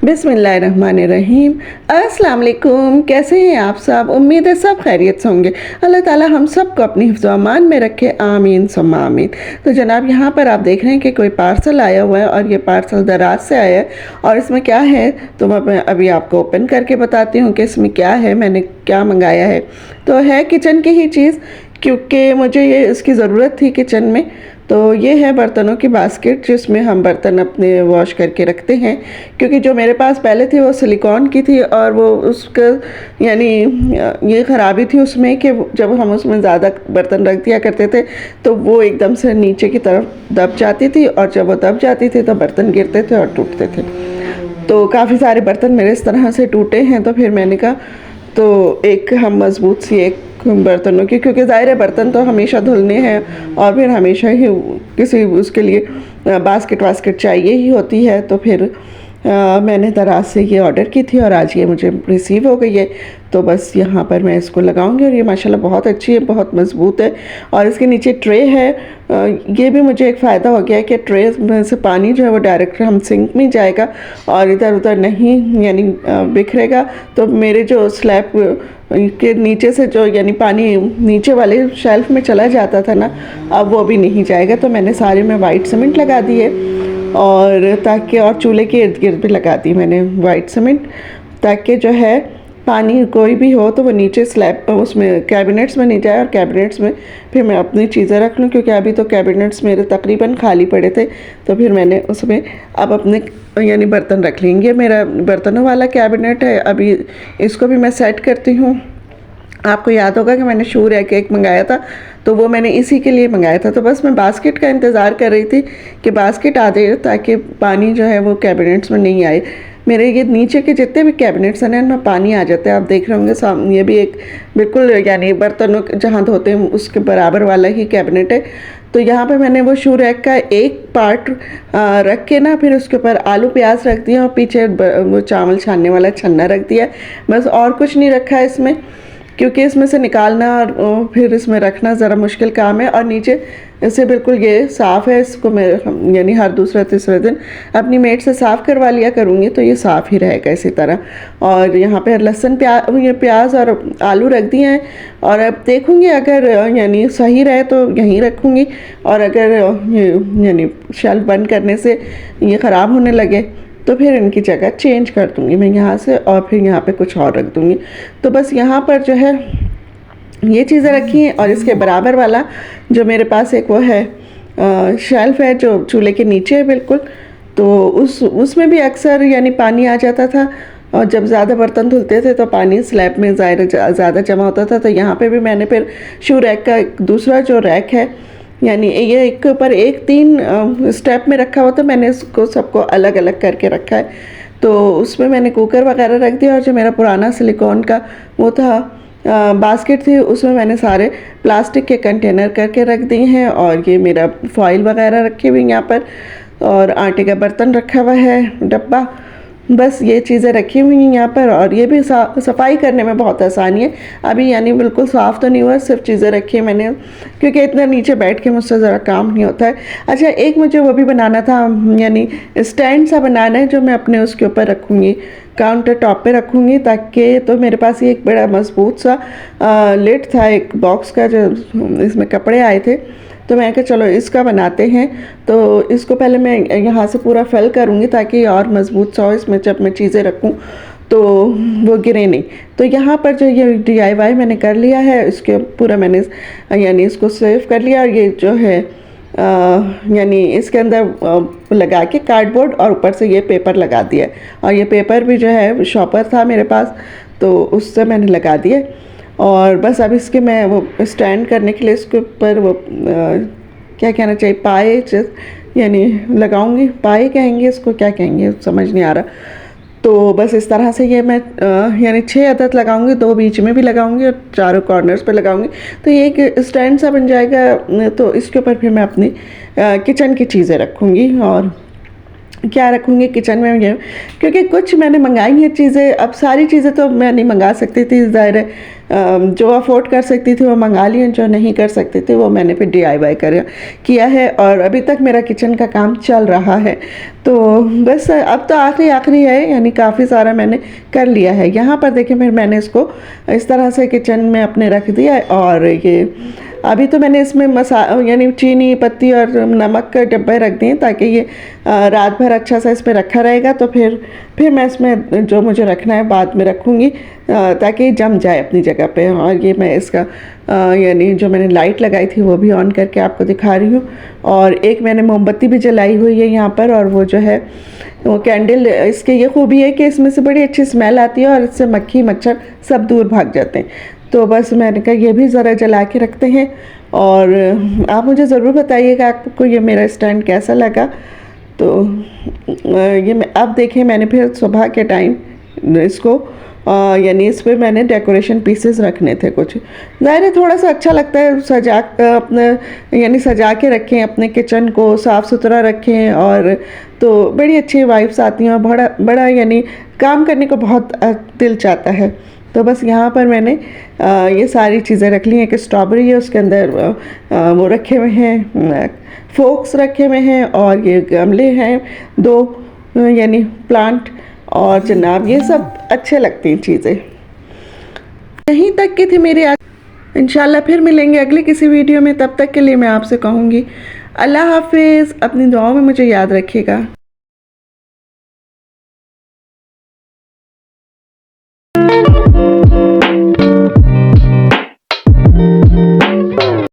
बिस्मिल्लाहिर्रहमानिर्रहीम। अस्सलाम वालेकुम। कैसे हैं आप सब? उम्मीद है सब खैरियत से होंगे। अल्लाह ताला हम सबको अपनी हिफ्ज़ व अमान में रखे, आमीन सुम्मा आमीन। तो जनाब यहाँ पर आप देख रहे हैं कि कोई पार्सल आया हुआ है और ये पार्सल दराज से आया है और इसमें क्या है तो मैं अभी आपको ओपन करके बताती हूँ कि इसमें क्या है, मैंने क्या मंगाया है। तो है किचन की ही चीज़, क्योंकि मुझे ये इसकी ज़रूरत थी किचन में। तो ये है बर्तनों की बास्केट जिसमें हम बर्तन अपने वॉश करके रखते हैं, क्योंकि जो मेरे पास पहले थी वो सिलिकॉन की थी और वो उसका यानी ये ख़राबी थी उसमें कि जब हम उसमें ज़्यादा बर्तन रख दिया करते थे तो वो एकदम से नीचे की तरफ दब जाती थी और जब वो दब जाती थी तो बर्तन गिरते थे और टूटते थे। तो काफ़ी सारे बर्तन मेरे इस तरह से टूटे हैं। तो फिर मैंने कहा तो एक हम मज़बूत सी एक बर्तनों की, क्योंकि ज़ाहिर है बर्तन तो हमेशा धुलने हैं और फिर हमेशा ही किसी उसके लिए बास्केट वास्केट चाहिए ही होती है। तो फिर मैंने दराज से ये ऑर्डर की थी और आज ये मुझे रिसीव हो गई है। तो बस यहाँ पर मैं इसको लगाऊंगी और ये माशाल्लाह बहुत अच्छी है, बहुत मज़बूत है। और इसके नीचे ट्रे है। ये भी मुझे एक फ़ायदा हो गया है कि ट्रे में से पानी जो है वो डायरेक्ट हम सिंक में जाएगा और इधर उधर नहीं यानी बिखरेगा। तो मेरे जो स्लैब के नीचे से जो यानी पानी नीचे वाले शेल्फ में चला जाता था ना, अब वो भी नहीं जाएगा। तो मैंने सारे में वाइट सीमेंट लगा दी है और ताकि और चूल्हे के इर्द गिर्द भी लगा दी मैंने वाइट सीमेंट, ताकि जो है पानी कोई भी हो तो वो नीचे स्लैब उसमें कैबिनेट्स में नहीं जाए और कैबिनेट्स में फिर मैं अपनी चीज़ें रख लूँ, क्योंकि अभी तो कैबिनेट्स मेरे तकरीबन खाली पड़े थे। तो फिर मैंने उसमें अब अपने यानी बर्तन रख लेंगे। मेरा बर्तनों वाला कैबिनेट है, अभी इसको भी मैं सेट करती हूँ। आपको याद होगा कि मैंने शू रैक एक मंगाया था, तो वो मैंने इसी के लिए मंगाया था। तो बस मैं बास्केट का इंतज़ार कर रही थी कि बास्केट आ जाए ताकि पानी जो है वो कैबिनेट्स में नहीं आए। मेरे ये नीचे के जितने भी कैबिनेट्स हैं इनमें पानी आ जाता है। आप देख रहे होंगे सामने ये भी एक बिल्कुल यानी बर्तनों जहाँ धोते हैं उसके बराबर वाला ही कैबिनेट है। तो यहाँ पे मैंने वो शू रैक का एक पार्ट रख के ना फिर उसके ऊपर आलू प्याज रख दिया और पीछे वो चावल छानने वाला छन्ना रख दिया। बस और कुछ नहीं रखा है इसमें, क्योंकि इसमें से निकालना और फिर इसमें रखना ज़रा मुश्किल काम है। और नीचे इसे बिल्कुल ये साफ़ है, इसको मैं यानी हर दूसरा तीसरे दिन अपनी मेड से साफ़ करवा लिया करूँगी तो ये साफ़ ही रहेगा इसी तरह। और यहाँ पे लहसुन प्याज और आलू रख दिए हैं और अब देखूँगी अगर यानी सही रहे तो यहीं रखूँगी, और अगर यानी शेल्फ बंद करने से ये ख़राब होने लगे तो फिर इनकी जगह चेंज कर दूँगी मैं यहाँ से और फिर यहाँ पे कुछ और रख दूँगी। तो बस यहाँ पर जो है ये चीज़ें रखी हैं और इसके बराबर वाला जो मेरे पास एक वो है शेल्फ है जो चूल्हे के नीचे है बिल्कुल। तो उसमें भी अक्सर यानी पानी आ जाता था और जब ज़्यादा बर्तन धुलते थे तो पानी स्लैब में ज़्यादा जमा होता था। तो यहाँ पे भी मैंने फिर शू रैक का एक दूसरा जो रैक है यानी ये एक के ऊपर एक 3 स्टेप में रखा हुआ था, मैंने इसको सबको अलग अलग करके रखा है। तो उसमें मैंने कुकर वगैरह रख दिया और जो मेरा पुराना सिलिकॉन का वो था बास्केट थी उसमें मैंने सारे प्लास्टिक के कंटेनर करके रख दिए हैं। और ये मेरा फॉइल वगैरह रखी हुई यहाँ पर और आटे का बर्तन रखा हुआ है डब्बा। बस ये चीज़ें रखी हुई हैं यहाँ पर और ये भी सफाई करने में बहुत आसानी है। अभी यानी बिल्कुल साफ़ तो नहीं हुआ, सिर्फ चीज़ें रखी है मैंने, क्योंकि इतना नीचे बैठ के मुझसे ज़रा काम नहीं होता है। अच्छा, एक मुझे वो भी बनाना था, यानी स्टैंड सा बनाना है जो मैं अपने उसके ऊपर रखूँगी, काउंटर टॉप पे रखूँगी, ताकि तो मेरे पास ये एक बड़ा मजबूत सा लिड था एक बॉक्स का जो इसमें कपड़े आए थे। तो मैं कहा चलो इसका बनाते हैं। तो इसको पहले मैं यहाँ से पूरा फिल करूँगी ताकि और मज़बूत सा हो, इसमें जब मैं चीज़ें रखूँ तो वो गिरे नहीं। तो यहाँ पर जो ये DIY मैंने कर लिया है, इसके पूरा मैंने यानी इसको सेव कर लिया और ये जो है यानी इसके अंदर लगा के कार्डबोर्ड और ऊपर से ये पेपर लगा दिया। और ये पेपर भी जो है शॉपर था मेरे पास तो उससे मैंने लगा दिया। और बस अब इसके मैं वो स्टैंड करने के लिए इसके ऊपर वो क्या कहना चाहिए पाए यानी लगाऊंगी, पाए कहेंगे इसको, क्या कहेंगे समझ नहीं आ रहा। तो बस इस तरह से ये मैं यानी 6 अदद लगाऊंगी, 2 बीच में भी लगाऊंगी और चारों कॉर्नर्स पे लगाऊंगी। तो ये एक स्टैंड सा बन जाएगा। तो इसके ऊपर फिर मैं अपनी किचन की चीज़ें रखूँगी। और क्या रखूँगी किचन में ये, क्योंकि कुछ मैंने मंगाई हैं चीज़ें, अब सारी चीज़ें तो मैं नहीं मंगा सकती थी ज़ाहिर है, जो अफोर्ड कर सकती थी वो मंगा ली, जो नहीं कर सकती थी वो मैंने फिर DIY किया है, और अभी तक मेरा किचन का काम चल रहा है। तो बस अब तो आखिरी है, यानी काफ़ी सारा मैंने कर लिया है। यहाँ पर देखिए फिर मैंने इसको इस तरह से किचन में अपने रख दिया है, और ये अभी तो मैंने इसमें यानी चीनी पत्ती और नमक के डब्बे रख दिए ताकि ये रात भर अच्छा सा इसमें रखा रहेगा। तो फिर मैं इसमें जो मुझे रखना है बाद में रखूँगी, ताकि जम जाए अपनी जगह पे। और ये मैं इसका यानी जो मैंने लाइट लगाई थी वो भी ऑन करके आपको दिखा रही हूँ, और एक मैंने मोमबत्ती भी जलाई हुई है यहाँ पर। और वो जो है वो कैंडल, इसकी ये खूबी है कि इसमें से बड़ी अच्छी स्मेल आती है और इससे मक्खी मच्छर सब दूर भाग जाते हैं। तो बस मैंने कहा ये भी ज़रा जला के रखते हैं। और आप मुझे ज़रूर बताइएगा आपको ये मेरा स्टैंड कैसा लगा। तो ये अब देखें, मैंने फिर सुबह के टाइम इसको यानी इस पर मैंने डेकोरेशन पीसेस रखने थे कुछ। ज़ाहिर है थोड़ा सा अच्छा लगता है यानी सजा के रखें, अपने किचन को साफ़ सुथरा रखें, और तो बड़ी अच्छी वाइब्स आती हैं और बड़ा यानी काम करने को बहुत दिल चाहता है। तो बस यहाँ पर मैंने ये सारी चीज़ें रख ली हैं। एक स्ट्रॉबेरी है, उसके अंदर वो रखे हुए हैं, फोक्स रखे हुए हैं, और ये गमले हैं 2 यानी प्लांट। और जनाब ये सब अच्छे लगती हैं चीज़ें। यहीं तक की थी मेरी आज। इंशाल्लाह फिर मिलेंगे अगले किसी वीडियो में। तब तक के लिए मैं आपसे कहूँगी अल्लाह हाफिज़। अपनी दुआओं में मुझे याद रखिएगा।